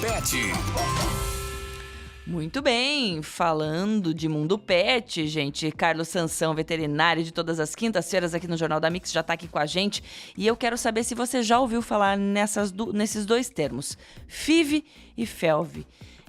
Pet. Muito bem, falando de Mundo Pet, gente, Carlos Sansão, veterinário de todas as quintas-feiras aqui no Jornal da Mix, já está aqui com a gente. E eu quero saber se você já ouviu falar nesses dois termos, FIV e FeLV.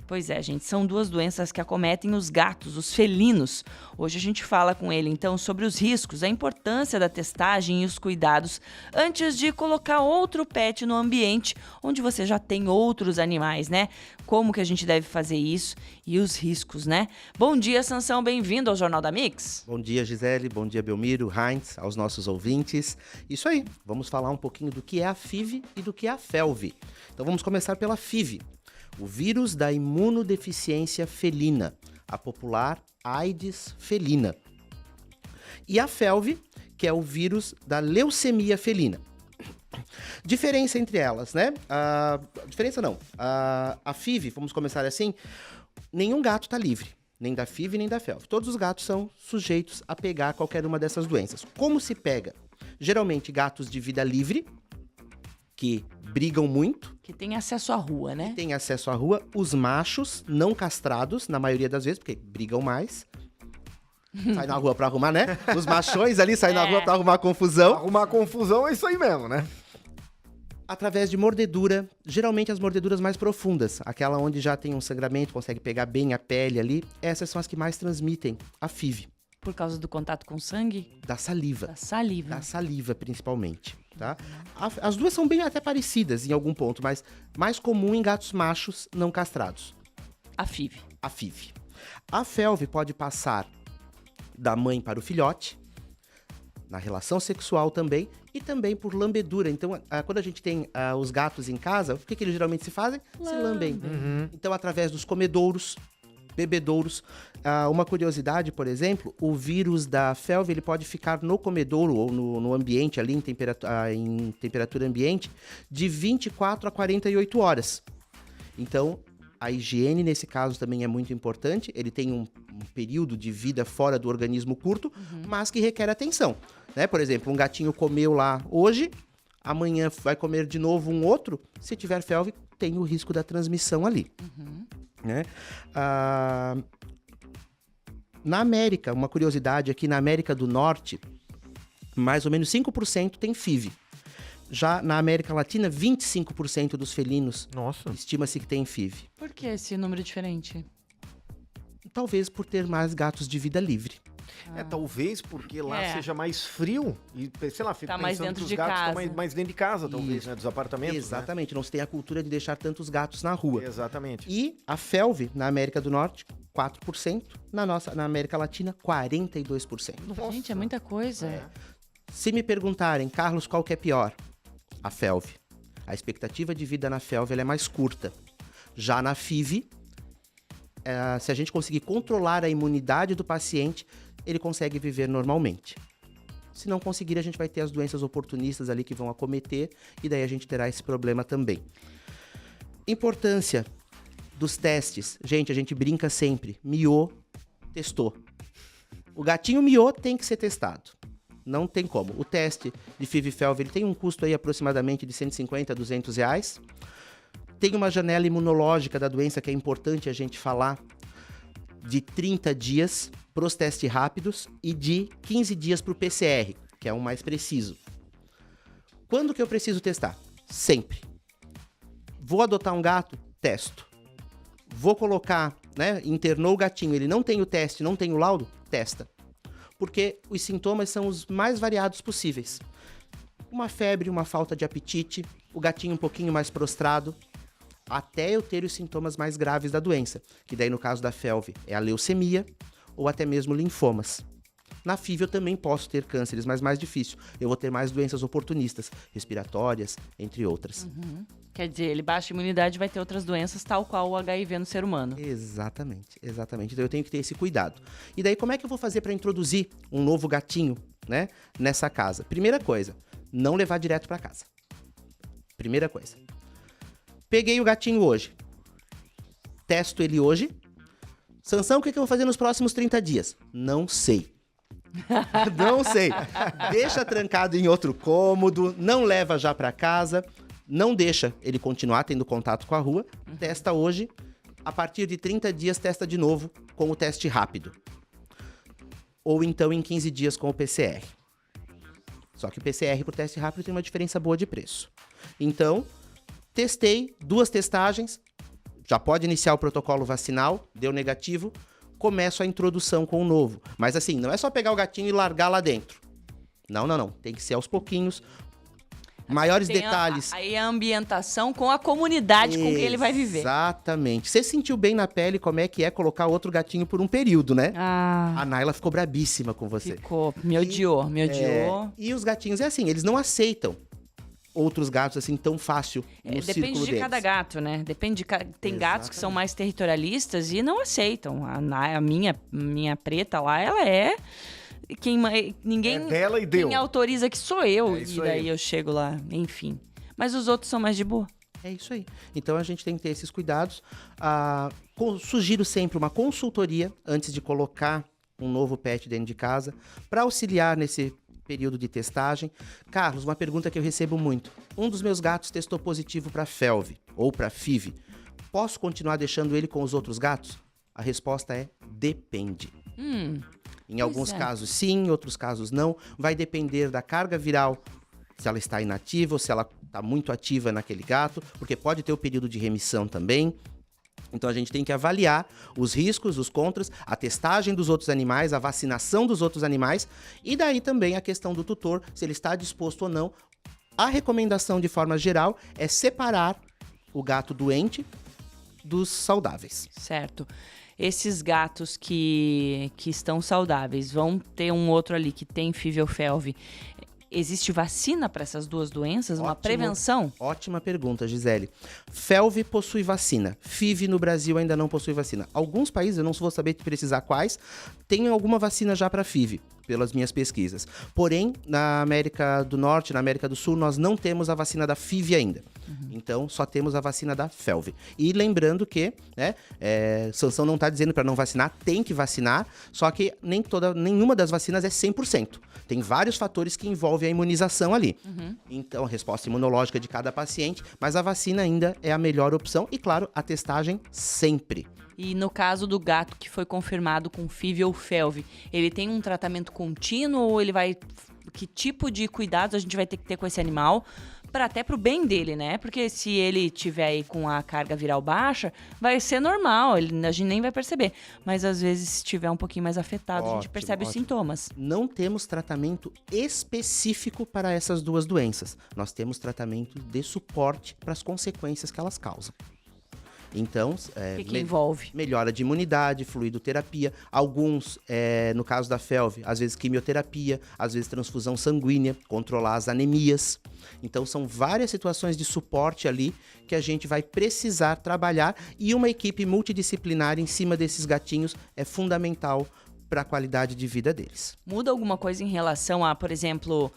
Pois é, gente, são duas doenças que acometem os gatos, os felinos. Hoje a gente fala com ele, então, sobre os riscos, a importância da testagem e os cuidados antes de colocar outro pet no ambiente onde você já tem outros animais, né? Como que a gente deve fazer isso e os riscos, né? Bom dia, Sansão, bem-vindo ao Jornal da Mix. Bom dia, Gisele, bom dia, Belmiro, Heinz, aos nossos ouvintes. Isso aí, vamos falar um pouquinho do que é a FIV e do que é a FeLV. Então vamos começar pela FIV. O vírus da imunodeficiência felina, a popular Aedes felina. E a FeLV, que é o vírus da leucemia felina. Diferença entre elas, né? Diferença não. A FIV, vamos começar assim, nenhum gato está livre, nem da FIV nem da FeLV. Todos os gatos são sujeitos a pegar qualquer uma dessas doenças. Como se pega? Geralmente gatos de vida livre, que brigam muito. Que tem acesso à rua, né? Tem acesso à rua. Os machos não castrados, na maioria das vezes, porque brigam mais. Sai na rua pra arrumar, né? Os machões ali saem na rua pra arrumar confusão. Arrumar confusão é isso aí mesmo, né? Através de mordedura, geralmente as mordeduras mais profundas. Aquela onde já tem um sangramento, consegue pegar bem a pele ali. Essas são as que mais transmitem a FIV. Por causa do contato com sangue? Da saliva. Da saliva. Da saliva, principalmente, tá? As duas são bem até parecidas em algum ponto, mas mais comum em gatos machos não castrados. A FIV. A FIV. A FeLV pode passar da mãe para o filhote, na relação sexual também, e também por lambedura. Então, quando a gente tem os gatos em casa, o que eles geralmente se fazem? Se lambem. Então, através dos comedouros, bebedouros. Uma curiosidade, por exemplo, o vírus da FeLV ele pode ficar no comedouro ou no ambiente, ali em temperatura ambiente, de 24 a 48 horas. Então, a higiene, nesse caso, também é muito importante. Ele tem um período de vida fora do organismo curto, mas que requer atenção, né? Por exemplo, um gatinho comeu lá hoje, amanhã vai comer de novo um outro. Se tiver FeLV, tem o risco da transmissão ali. Né? Na América, uma curiosidade aqui, na América do Norte, mais ou menos 5% tem FIV. Já na América Latina, 25% dos felinos estima-se que tem FIV. Por que esse número diferente? Talvez por ter mais gatos de vida livre. Talvez porque lá seja mais frio e, sei lá, fica tá mais pensando dentro que os de gatos casa. estão mais dentro de casa, talvez, né? Dos apartamentos, Exatamente, não se tem a cultura de deixar tantos gatos na rua. Exatamente. E a FeLV, na América do Norte, 4%, na América Latina, 42%. Nossa. Gente, é muita coisa. Se me perguntarem, Carlos, qual que é pior? A FeLV. A expectativa de vida na FeLV ela é mais curta. Já na FIV, se a gente conseguir controlar a imunidade do paciente, ele consegue viver normalmente. Se não conseguir, a gente vai ter as doenças oportunistas ali que vão acometer e daí a gente terá esse problema também. Importância dos testes. Gente, a gente brinca sempre. Miou, testou. O gatinho miou tem que ser testado. Não tem como. O teste de FIV e FeLV ele tem um custo aí aproximadamente de R$150 a R$200. Tem uma janela imunológica da doença que é importante a gente falar, de 30 dias para os testes rápidos e de 15 dias para o PCR, que é o mais preciso. Quando que eu preciso testar? Sempre. Vou adotar um gato? Testo. Vou colocar, né, internou o gatinho, ele não tem o teste, não tem o laudo? Testa. Porque os sintomas são os mais variados possíveis. Uma febre, uma falta de apetite, o gatinho um pouquinho mais prostrado, até eu ter os sintomas mais graves da doença, que daí no caso da FeLV é a leucemia ou até mesmo linfomas. Na FIV eu também posso ter cânceres, mas mais difícil. Eu vou ter mais doenças oportunistas, respiratórias, entre outras. Quer dizer, ele baixa a imunidade e vai ter outras doenças, tal qual o HIV no ser humano. Exatamente, exatamente. Então eu tenho que ter esse cuidado. E daí como é que eu vou fazer para introduzir um novo gatinho, né, nessa casa? Primeira coisa, não levar direto para casa. Primeira coisa. Peguei o gatinho hoje. Testo ele hoje. Sansão, o que eu vou fazer nos próximos 30 dias? Não sei. Não sei. Deixa trancado em outro cômodo, não leva já para casa. não deixa ele continuar tendo contato com a rua, testa hoje, a partir de 30 dias testa de novo com o teste rápido. Ou então em 15 dias com o PCR. Só que o PCR pro teste rápido tem uma diferença boa de preço. Então, testei 2 testagens, já pode iniciar o protocolo vacinal, deu negativo, começo a introdução com o novo. Mas assim, não é só pegar o gatinho e largar lá dentro. Não. Tem que ser aos pouquinhos. Maiores detalhes. Aí a ambientação com a comunidade com que ele vai viver. Exatamente. Você sentiu bem na pele como é que é colocar outro gatinho por um período, né? A Naila ficou brabíssima com você. Ficou, me odiou. E os gatinhos é assim, eles não aceitam outros gatos assim tão fácil no círculo deles. Depende de cada gato, né? Tem gatos que são mais territorialistas e não aceitam. A minha preta lá, ela é... Ninguém dela e deu. Quem autoriza que sou eu. E daí aí. eu chego lá, enfim. Mas os outros são mais de boa. É isso aí. Então a gente tem que ter esses cuidados. Sugiro sempre uma consultoria antes de colocar um novo pet dentro de casa, para auxiliar nesse período de testagem. Carlos, uma pergunta que eu recebo muito. Um dos meus gatos testou positivo para FeLV ou para FIV. Posso continuar deixando ele com os outros gatos? A resposta é depende. Em alguns casos sim, em outros casos não. Vai depender da carga viral, se ela está inativa ou se ela está muito ativa naquele gato, porque pode ter o período de remissão também. Então a gente tem que avaliar os riscos, os contras, a testagem dos outros animais, a vacinação dos outros animais e daí também a questão do tutor, se ele está disposto ou não. A recomendação de forma geral é separar o gato doente dos saudáveis. Certo. Esses gatos que estão saudáveis, vão ter um outro ali que tem FIV ou FeLV. Existe vacina para essas duas doenças? Uma prevenção? Ótima pergunta, Gisele. FeLV possui vacina. FIV no Brasil ainda não possui vacina. Alguns países, eu não vou saber precisar quais, têm alguma vacina já para FIV, pelas minhas pesquisas. Porém, na América do Norte, na América do Sul, nós não temos a vacina da FIV ainda. Então, só temos a vacina da FeLV. E lembrando que, Sansão não está dizendo para não vacinar, tem que vacinar, só que nenhuma das vacinas é 100%. Tem vários fatores que envolvem a imunização ali. Então, a resposta imunológica de cada paciente, mas a vacina ainda é a melhor opção e, claro, a testagem sempre. E no caso do gato que foi confirmado com FIV ou FeLV, ele tem um tratamento contínuo ou ele vai... Que tipo de cuidados a gente vai ter que ter com esse animal? Até pro bem dele, né? Porque se ele tiver aí com a carga viral baixa, vai ser normal, a gente nem vai perceber. Mas às vezes, se estiver um pouquinho mais afetado, a gente percebe os sintomas. Não temos tratamento específico para essas duas doenças. Nós temos tratamento de suporte para as consequências que elas causam. Então, o que envolve? Melhora de imunidade, fluidoterapia. Alguns, no caso da FeLV, às vezes quimioterapia, às vezes transfusão sanguínea, controlar as anemias. Então, são várias situações de suporte ali que a gente vai precisar trabalhar e uma equipe multidisciplinar em cima desses gatinhos é fundamental para a qualidade de vida deles. Muda alguma coisa em relação a, por exemplo,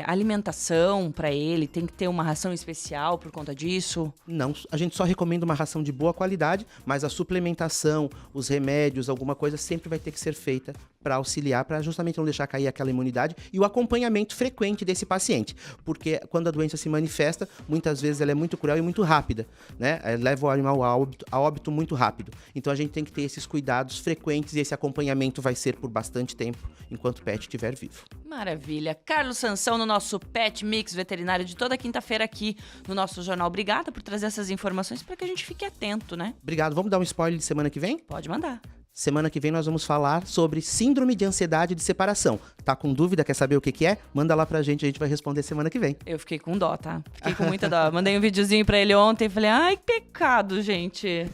alimentação para ele? Tem que ter uma ração especial por conta disso? Não, a gente só recomenda uma ração de boa qualidade, mas a suplementação, os remédios, alguma coisa sempre vai ter que ser feita para auxiliar, para justamente não deixar cair aquela imunidade e o acompanhamento frequente desse paciente. Porque quando a doença se manifesta, muitas vezes ela é muito cruel e muito rápida, né? Leva o animal a óbito muito rápido. Então a gente tem que ter esses cuidados frequentes e esse acompanhamento vai ser por bastante tempo, enquanto o pet estiver vivo. Maravilha. Carlos Sansão no nosso Pet Mix Veterinário de toda quinta-feira aqui no nosso jornal. Obrigada por trazer essas informações para que a gente fique atento, né? Obrigado. Vamos dar um spoiler de semana que vem? Pode mandar. Semana que vem nós vamos falar sobre síndrome de ansiedade de separação. Tá com dúvida, quer saber o que é? Manda lá pra gente, a gente vai responder semana que vem. Eu fiquei com dó, tá? Fiquei com muita dó. Mandei um videozinho pra ele ontem e falei, ai, que pecado, gente.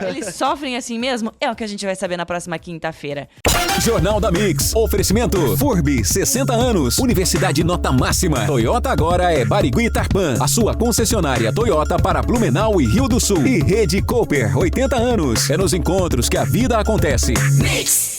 Eles sofrem assim mesmo? É o que a gente vai saber na próxima quinta-feira. Jornal da Mix. Oferecimento. Furby, 60 anos. Universidade nota máxima. Toyota agora é Barigui Tarpan. A sua concessionária Toyota para Blumenau e Rio do Sul. E Rede Cooper, 80 anos. É nos encontros que a vida acontece. Mix.